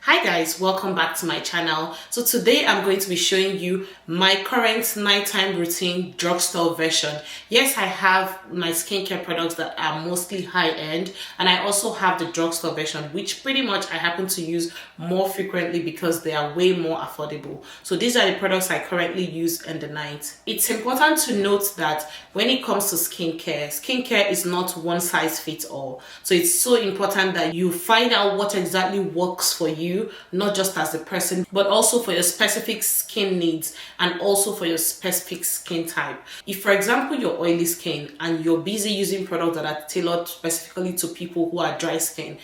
Hi guys, welcome back to my channel. So today I'm going to be showing you my current nighttime routine drugstore version. Yes, I have my skincare products that are mostly high-end, and I also have the drugstore version, which pretty much I happen to use more frequently because they are way more affordable. So these are the products I currently use in the night. It's important to note that when it comes to skincare is not one size fits all. So it's so important that you find out what exactly works for you, not just as a person, but also for your specific skin needs and also for your specific skin type. If, for example, you're oily skin and you're busy using products that are tailored specifically to people who are dry skin,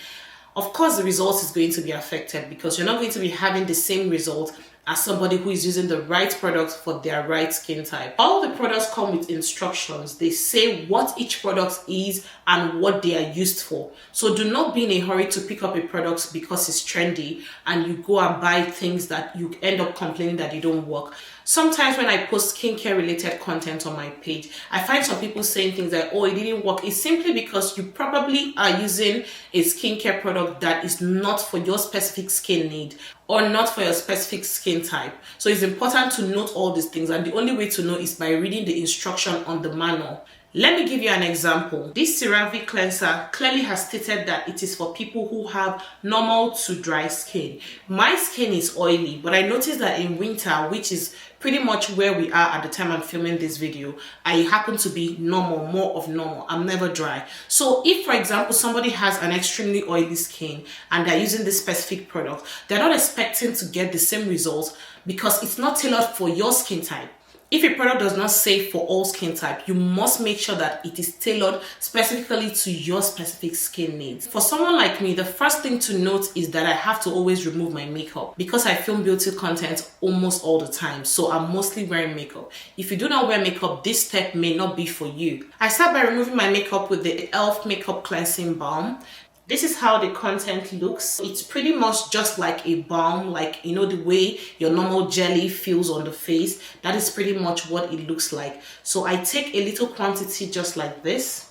of course the result is going to be affected because you're not going to be having the same result as somebody who is using the right product for their right skin type. All the products come with instructions. They say what each product is and what they are used for. So do not be in a hurry to pick up a product because it's trendy and you go and buy things that you end up complaining that they don't work. Sometimes when I post skincare related content on my page, I find some people saying things like, oh, it didn't work. It's simply because you probably are using a skincare product that is not for your specific skin need or not for your specific skin type. So it's important to note all these things, and the only way to know is by reading the instruction on the manual. Let me give you an example. This CeraVe cleanser clearly has stated that it is for people who have normal to dry skin. My skin is oily, but I noticed that in winter, which is pretty much where we are at the time I'm filming this video, I happen to be normal, more of normal. I'm never dry. So if, for example, somebody has an extremely oily skin and they're using this specific product, they're not expecting to get the same results because it's not tailored for your skin type. If a product does not say for all skin type, you must make sure that it is tailored specifically to your specific skin needs. For someone like me, the first thing to note is that I have to always remove my makeup because I film beauty content almost all the time. So I'm mostly wearing makeup. If you do not wear makeup, this step may not be for you. I start by removing my makeup with the e.l.f. Makeup Cleansing Balm. This is how the content looks. It's pretty much just like a balm, like, you know, the way your normal jelly feels on the face. That is pretty much what it looks like. So I take a little quantity just like this,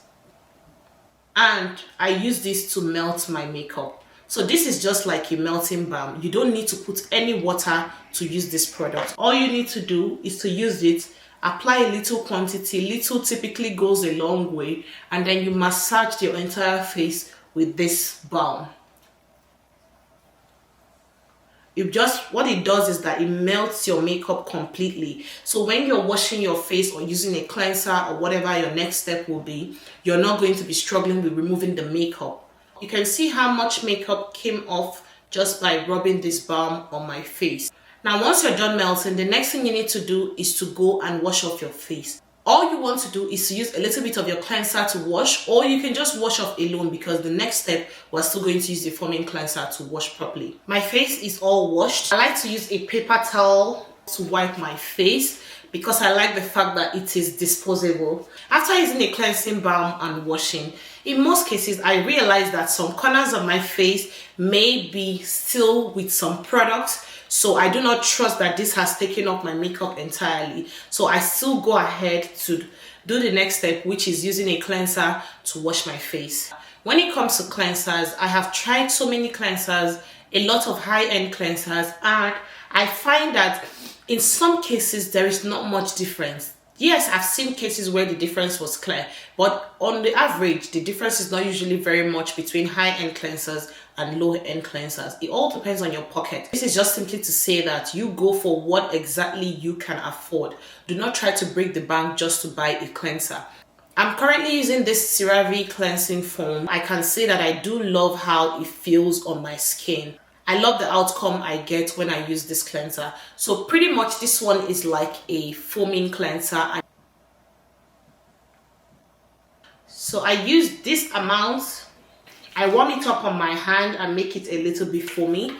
and I use this to melt my makeup. So this is just like a melting balm. You don't need to put any water to use this product. All you need to do is to use it, apply a little quantity. Little typically goes a long way, and then you massage your entire face with this balm. What it does is that it melts your makeup completely. So when you're washing your face or using a cleanser or whatever your next step will be, you're not going to be struggling with removing the makeup. You can see how much makeup came off just by rubbing this balm on my face. Now once you're done melting, the next thing you need to do is to go and wash off your face. All you want to do is to use a little bit of your cleanser to wash, or you can just wash off alone because the next step we're still going to use the foaming cleanser to wash properly. My face is all washed. I like to use a paper towel to wipe my face because I like the fact that it is disposable. After using a cleansing balm and washing, in most cases I realize that some corners of my face may be still with some products. So I do not trust that this has taken off my makeup entirely. So I still go ahead to do the next step, which is using a cleanser to wash my face. When it comes to cleansers, I have tried so many cleansers, a lot of high-end cleansers, and I find that in some cases there is not much difference. Yes, I've seen cases where the difference was clear, but on the average, the difference is not usually very much between high-end cleansers and low-end cleansers. It all depends on your pocket. This is just simply to say that you go for what exactly you can afford. Do not try to break the bank just to buy a cleanser. I'm currently using this CeraVe cleansing foam. I can say that I do love how it feels on my skin. I love the outcome I get when I use this cleanser. So pretty much this one is like a foaming cleanser. So I use this amount. I warm it up on my hand and make it a little bit foamy.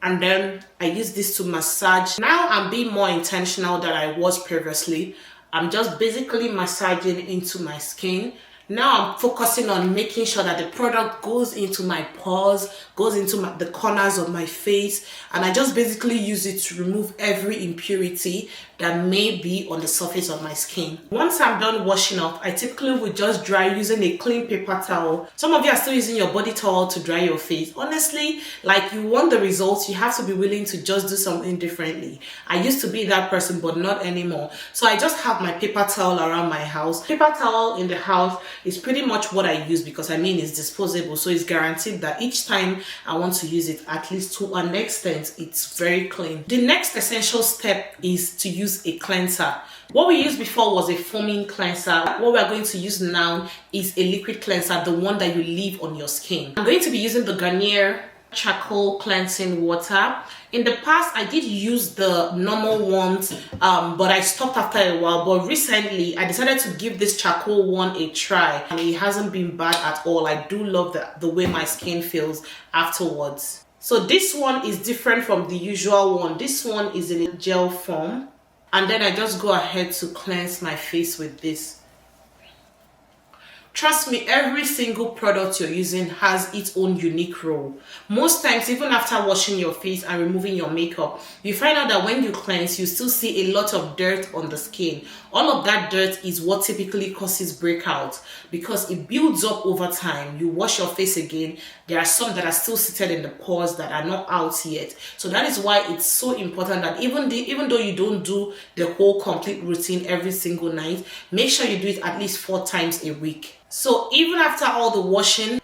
And then I use this to massage. Now I'm being more intentional than I was previously. I'm just basically massaging into my skin. Now I'm focusing on making sure that the product goes into my pores, goes into the corners of my face, and I just basically use it to remove every impurity that may be on the surface of my skin. Once I'm done washing off, I typically would just dry using a clean paper towel. Some of you are still using your body towel to dry your face. Honestly, like, you want the results, you have to be willing to just do something differently. I used to be that person, but not anymore. So I just have my paper towel around my house. Paper towel in the house is pretty much what I use because it's disposable, so it's guaranteed that each time I want to use it, at least to an extent, it's very clean. The next essential step is to use a cleanser. What we used before was a foaming cleanser. What we are going to use now is a liquid cleanser, the one that you leave on your skin. I'm going to be using the Garnier charcoal cleansing water. In the past, I did use the normal ones, but I stopped after a while. But recently, I decided to give this charcoal one a try, and it hasn't been bad at all. I do love the way my skin feels afterwards. So this one is different from the usual one. This one is in a gel form, and then I just go ahead to cleanse my face with this. Trust me, every single product you're using has its own unique role. Most times, even after washing your face and removing your makeup, you find out that when you cleanse, you still see a lot of dirt on the skin. All of that dirt is what typically causes breakouts because it builds up over time. You wash your face again, there are some that are still seated in the pores that are not out yet. So that is why it's so important that even though you don't do the whole complete routine every single night, make sure you do it at least 4 times a week. So even after all the washing,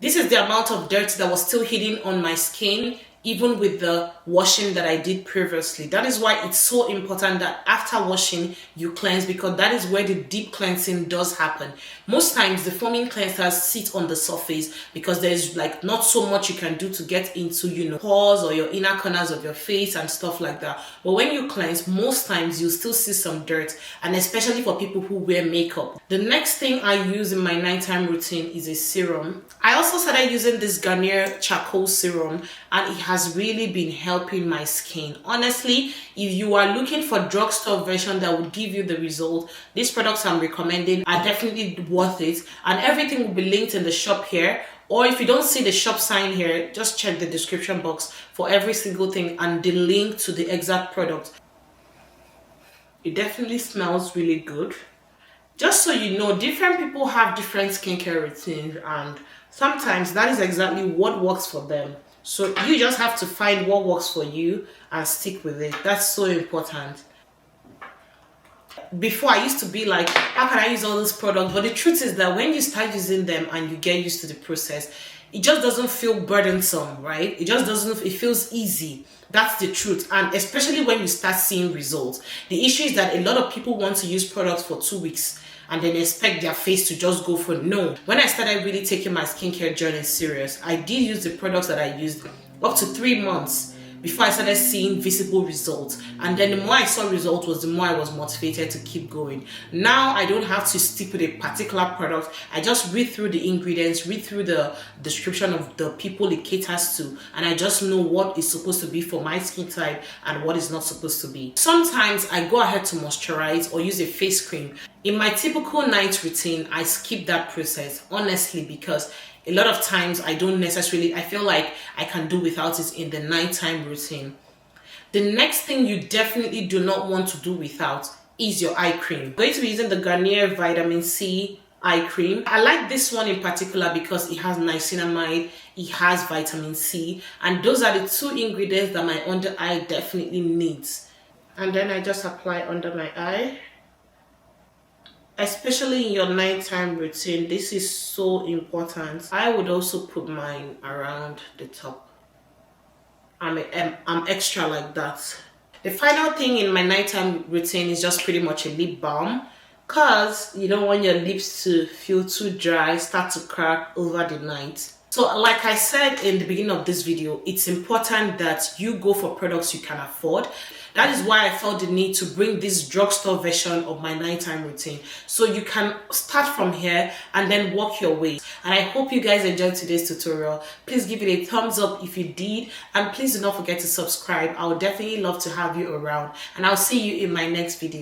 this is the amount of dirt that was still hidden on my skin, even with the washing that I did previously. That is why it's so important that after washing, you cleanse, because that is where the deep cleansing does happen. Most times, the foaming cleansers sit on the surface because there's like not so much you can do to get into, pores or your inner corners of your face and stuff like that. But when you cleanse, most times you still see some dirt, and especially for people who wear makeup. The next thing I use in my nighttime routine is a serum. I also started using this Garnier charcoal serum, and it has really been helping my skin. Honestly, if you are looking for drugstore version that would give you the result, these products I'm recommending are definitely worth it, and everything will be linked in the shop here. Or if you don't see the shop sign here, just check the description box for every single thing and the link to the exact product. It definitely smells really good. Just so you know, different people have different skincare routines, and sometimes that is exactly what works for them. So you just have to find what works for you and stick with it. That's so important. Before, I used to be like, how can I use all these products? But the truth is that when you start using them and you get used to the process, it just doesn't feel burdensome, right? It feels easy. That's the truth. And especially when you start seeing results. The issue is that a lot of people want to use products for 2 weeks and then expect their face to just go for no. When I started really taking my skincare journey serious, I did use the products that I used up to 3 months before I started seeing visible results. And then the more I saw results was the more I was motivated to keep going. Now I don't have to stick with a particular product. I just read through the ingredients, read through the description of the people it caters to, and I just know what is supposed to be for my skin type and what is not supposed to be. Sometimes I go ahead to moisturize or use a face cream. In my typical night routine, I skip that process, honestly, because a lot of times I feel like I can do without it in the nighttime routine. The next thing you definitely do not want to do without is your eye cream. I'm going to be using the Garnier Vitamin C eye cream. I like this one in particular because it has niacinamide, it has vitamin C, and those are the 2 ingredients that my under eye definitely needs. And then I just apply under my eye. Especially in your nighttime routine, this is so important. I would also put mine around the top. I'm extra like that. The final thing in my nighttime routine is just pretty much a lip balm, because you don't want your lips to feel too dry, start to crack over the night. So like I said in the beginning of this video, it's important that you go for products you can afford. That is why I felt the need to bring this drugstore version of my nighttime routine. So you can start from here and then work your way. And I hope you guys enjoyed today's tutorial. Please give it a thumbs up if you did. And please do not forget to subscribe. I would definitely love to have you around. And I'll see you in my next video.